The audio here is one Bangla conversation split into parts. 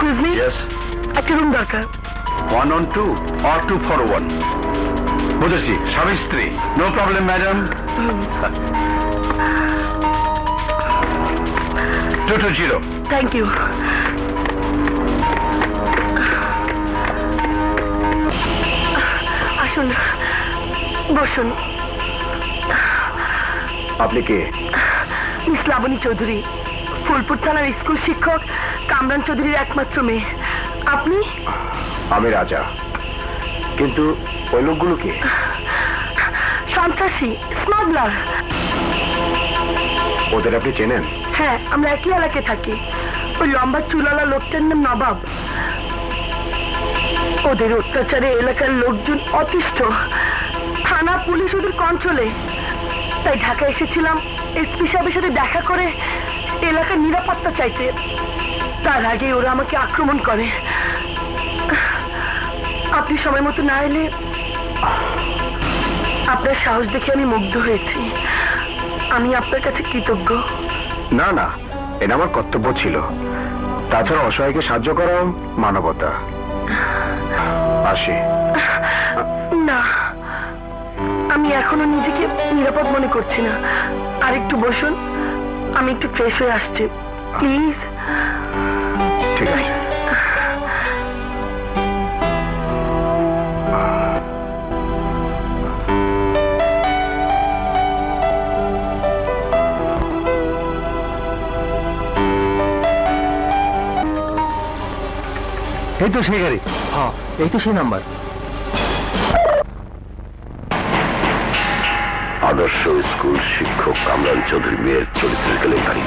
এক্সকিউজ মি, ইয়েস, একটা রুম দরকার। 1 on 2 or 2 for 1? বুঝেছি, স্বামী স্ত্রী, no problem madam. 220। Thank you. আসুন, বসুন। আপনি কে? মিস লাবণী চৌধুরী, ফুলপুর থানার স্কুল শিক্ষক কামরান চৌধুরীর একমাত্র মেয়ে। আপনি? আমি রাজা। কিন্তু ওই লোকগুলো কে? সন্ত্রাসী, স্মাগলার। ওদের আপনি চেনেন? হ্যাঁ, আমরা একই এলাকায় থাকি। ওই লম্বা চুলালা লোকটার নাম নবাব। ওদের অত্যাচারে এলাকার লোকজন অতিষ্ঠ। থানা পুলিশ ওদের কন্ট্রোলে। তাই ঢাকা এসেছিলাম এসপি সাহেবের সাথে দেখা করে এলাকার নিরাপত্তা চাইতে। তার আগে ওরা আমাকে আক্রমণ করে। আপনি সময় মতো না এলে, আপনার সাহস দেখে আমি মুগ্ধ হয়েছি। আমি আপনার কাছে কৃতজ্ঞ। না না, এটা আমার কর্তব্য ছিল। তাছাড়া অসহায়কে সাহায্য করা মানবতা। আসি। না, আমি এখনো নিজেকে নিরাপদ মনে করছি না। আর একটু বসুন, আমি একটু ফ্রেশ হয়ে আসছি, প্লিজ। ঠিক আছে। এই তো সেই গাড়ি। হ্যাঁ, এই তো সেই নাম্বার। আদর্শ স্কুল শিক্ষক কামরান চৌধুরী মেয়ের চরিত্রের কেলেঙ্কারি।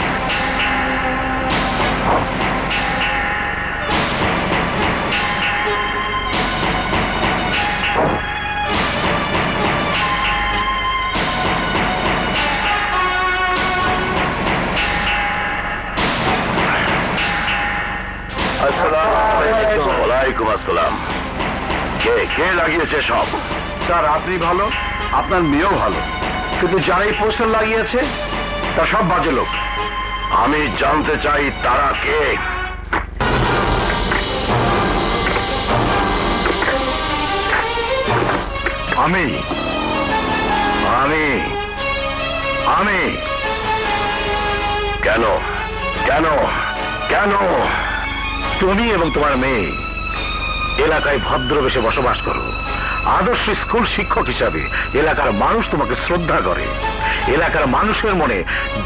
ওয়ালাইকুম আসসালাম। কে কে লাগিয়েছে সব? স্যার, আপনি ভালো, আপনার মেয়েও ভালো, কিন্তু যারা এই পোস্টার লাগিয়েছে তা সব বাজে লোক। আমি জানতে চাই তারা কে। আমি আমি আমি কেন কেন কেন? তুমি এবং তোমার মেয়ে এলাকায় ভদ্রবেশে বসবাস করো। আদর্শ স্কুল শিক্ষক হিসাবে এলাকার মানুষ তোমাকে শ্রদ্ধা করে। এলাকার মানুষের মনে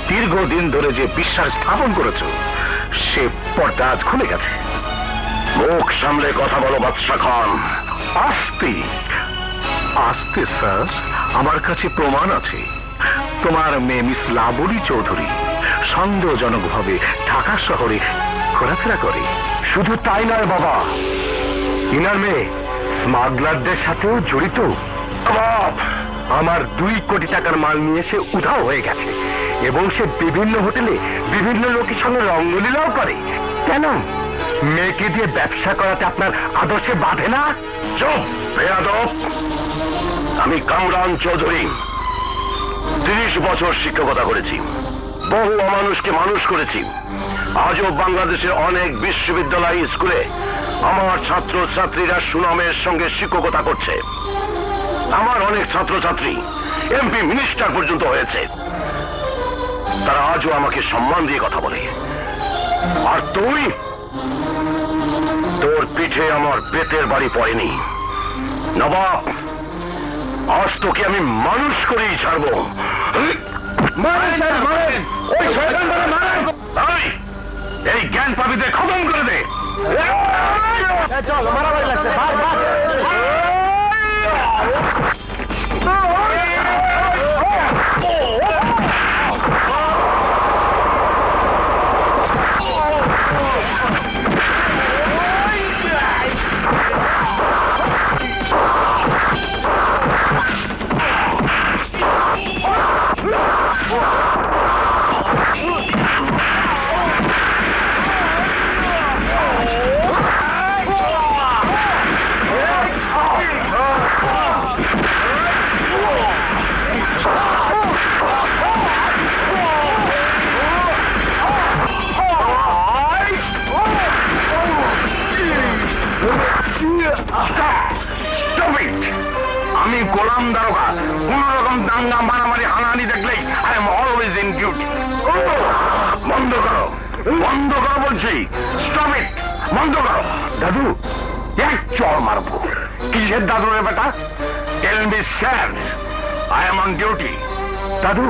দীর্ঘদিন ধরে যে বিশ্বাস স্থাপন করেছ, সে পর্দা আজ খুলে গেছে। মুখ সামলে কথা বলো বাদশা খান। আস্তে আস্তে স্যার, আমার কাছে প্রমাণ আছে। তোমার মেয়ে মিস লাবণী চৌধুরী সন্দেহজনকভাবে ঢাকা শহরে ঘোরাফেরা করে। শুধু তাই নয় বাবা, ইনার মেয়ে স্মাগলারদের সাথেও জড়িত। আমার 2 কোটি টাকার মাল নিয়ে সে উধাও হয়ে গেছে এবং সে বিভিন্ন হোটেলে বিভিন্ন লোকের সঙ্গে রঙ্গলীলাও করে। কেন? মেয়েকে দিয়ে ব্যবসা করাতে আপনার আদর্শে বাধে না? চুপ বেয়াদব! আমি কামরান চৌধুরী 30 বছর শিক্ষকতা করেছি, বহু অমানুষকে মানুষ করেছি। আজও বাংলাদেশের অনেক বিশ্ববিদ্যালয় স্কুলে আমার ছাত্র ছাত্রীরা সুনামের সঙ্গে শিক্ষকতা করছে। আমার অনেক ছাত্রছাত্রী এমপি মিনিস্টার পর্যন্ত হয়েছে। তারা আজও আমাকে সম্মান দিয়ে কথা বলে। আর তুই, তোর পিঠে আমার বেতের বাড়ি পড়েনি। নবাব, আজ তোকে আমি মানুষ করেই ছাড়বো। এই জ্ঞান পাপীদের খতম করে দে। চল, মারামারি লাগছে। আমি গোলাম দারোগা, কোন রকম দাঙ্গা মারামারি হানাহানি দেখলেই I am always in duty. বন্ধ করো, বন্ধ করো বলছি, স্টপ ইট, বন্ধ করো। দাদু, এক চড় মারবো। কিসের দাদু রে বেটা? Tell me sir, I am on duty. দাদু,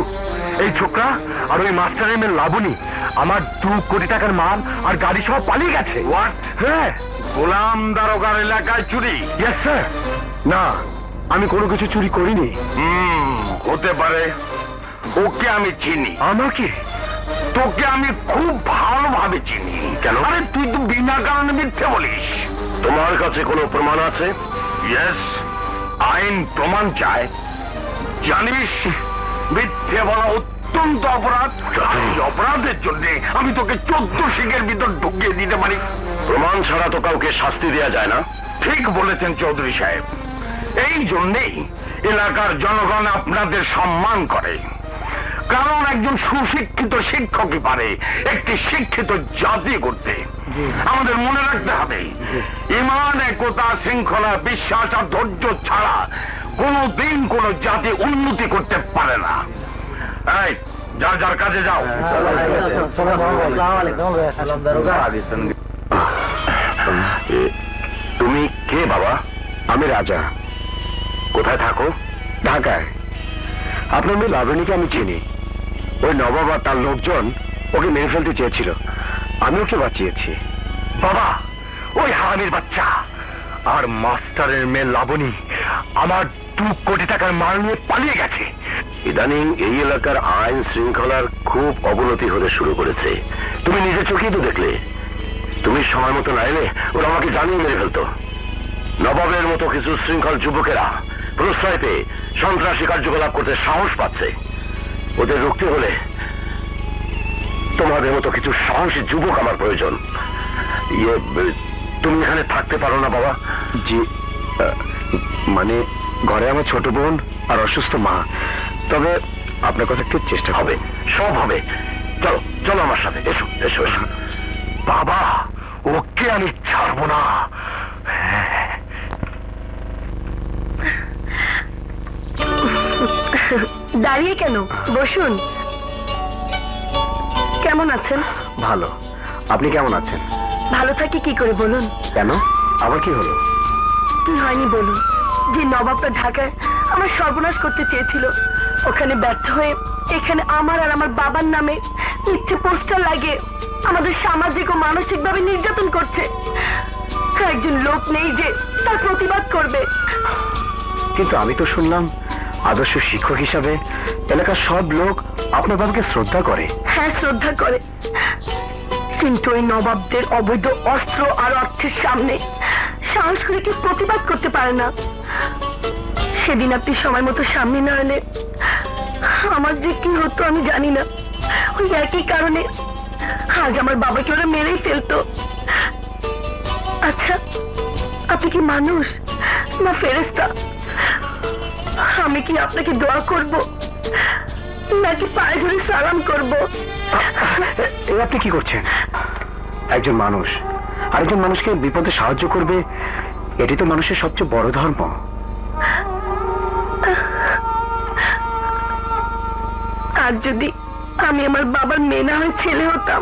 এই ছোকরা আর ওই মাস্টারের মেয়ে লাবণী আমার 2 কোটি টাকার মাল আর গাড়ি সহ পালিয়ে গেছে। হোয়াট? হ্যাঁ। গোলাম দারোগার এলাকায় চুরি? Yes sir. না, আমি কোনো কিছু চুরি করিনি। হতে পারে। ওকে আমি চিনি। আমাকে? তোকে আমি খুব ভালোভাবে চিনি। কেন? আরে তুই তো বিনা কারণে মিথ্যে বলিস। তোমার কাছে কোনো প্রমাণ আছে? ইয়েস, আইন প্রমাণ চায়। জানিস মিথ্যে বলা অত্যন্ত অপরাধ। এই অপরাধের জন্য আমি তোকে 14 শিখের ভিতর ঢুকিয়ে দিতে পারি। প্রমাণ ছাড়া তো কাউকে শাস্তি দেওয়া যায় না। ঠিক বলেছেন চৌধুরী সাহেব। এই জন্যেই এলাকার জনগণ আপনাদের সম্মান করে, কারণ একজন সুশিক্ষিত শিক্ষকই পারে একটি শিক্ষিত জাতি করতে। আমাদের মনে রাখতে হবে, ইমান, একতা, শৃঙ্খলা, বিশ্বাস আর ধৈর্য ছাড়া কোনদিন কোন জাতি উন্নতি করতে পারে না। এই, যার যার কাজে যাও। তুমি কে বাবা? আমি রাজা। কোথায় থাকো? ঢাকায়। আপনার মেয়ে লাবণীকে আমি চিনি। ওই নবাব আর তার লোকজন ওকে মেরে ফেলতে চেয়েছিল, আমি ওকে বাঁচিয়েছি। বাবা, ওই হারামির বাচ্চা আর মাস্টারের মেয়ে লাবণী আমার 2 কোটি টাকার মাল নিয়ে পালিয়ে গেছে। ইদানিং এই এলাকার আইন শৃঙ্খলার খুব অবনতি হতে শুরু করেছে। তুমি নিজের চোখেই তো দেখলে। তুমি সময় মতো না এলে ওরা আমাকে জানিয়ে মেরে ফেলতো। নবাবের মতো কিছু শৃঙ্খল যুবকেরা প্রশ্রয় পেয়ে সন্ত্রাসী কার্যকলাপ করতে সাহস পাচ্ছে। ওদের রুখতে হলে তোমাদের মতো কিছু সাহসী যুবক আমার প্রয়োজন। তুমি এখানে থাকতে পারো না বাবা? জি, মানে ঘরে আমার ছোট বোন আর অসুস্থ মা। তবে আপনার কথা একটু চেষ্টা হবে, সব হবে। চলো চলো আমার সাথে, এসো এসো এসো। বাবা, ওকে আমি ছাড়বো না। দাঁড়িয়ে কেন? বসুন। কেমন আছেন? ভালো। আপনি কেমন আছেন? ভালো থাকি কি করে বলুন? কেন, আবার কি হলো? কি হয়নি বলুন? যে নবাবটা ঢাকায় আমার সর্বনাশ করতে চেয়েছিল, ওখানে ব্যর্থ হয়ে এখানে আমার আর আমার বাবার নামে মিথ্যে পোস্টার লাগিয়ে আমাদের সামাজিক ও মানসিক ভাবে নির্যাতন করছে। একজন লোক নেই যে তার প্রতিবাদ করবে। কিন্তু আমি তো শুনলাম আদর্শ শিক্ষক হিসাবে এলাকার সব লোক আপনার বাবাকে শ্রদ্ধা করে। হ্যাঁ, শ্রদ্ধা করে, কিন্তু ওই নবাবদের অবৈধ অস্ত্র আর অর্থের সামনে সাহস করে কি প্রতিবাদ করতে পারে না। সেদিন আপনি সময় মতো সামনে না এলে আমার যে কি হতো আমি জানি না। ওই একই কারণে আজ আমার বাবাকে ওরা মেরেই ফেলতো। আচ্ছা, আপনি কি মানুষ না ফেরেশতা? আমি কি আপনাকে দোয়া করব নাকি পায়ে ধরে সালাম করব? এই আপনি কি করছেন? একজন মানুষ আরেকজন মানুষকে বিপদে সাহায্য করবে, এটি তো মানুষের সবচেয়ে বড় ধর্ম। আর যদি আমি আমার বাবার মেয়ে না হয়ে ছেলে হতাম?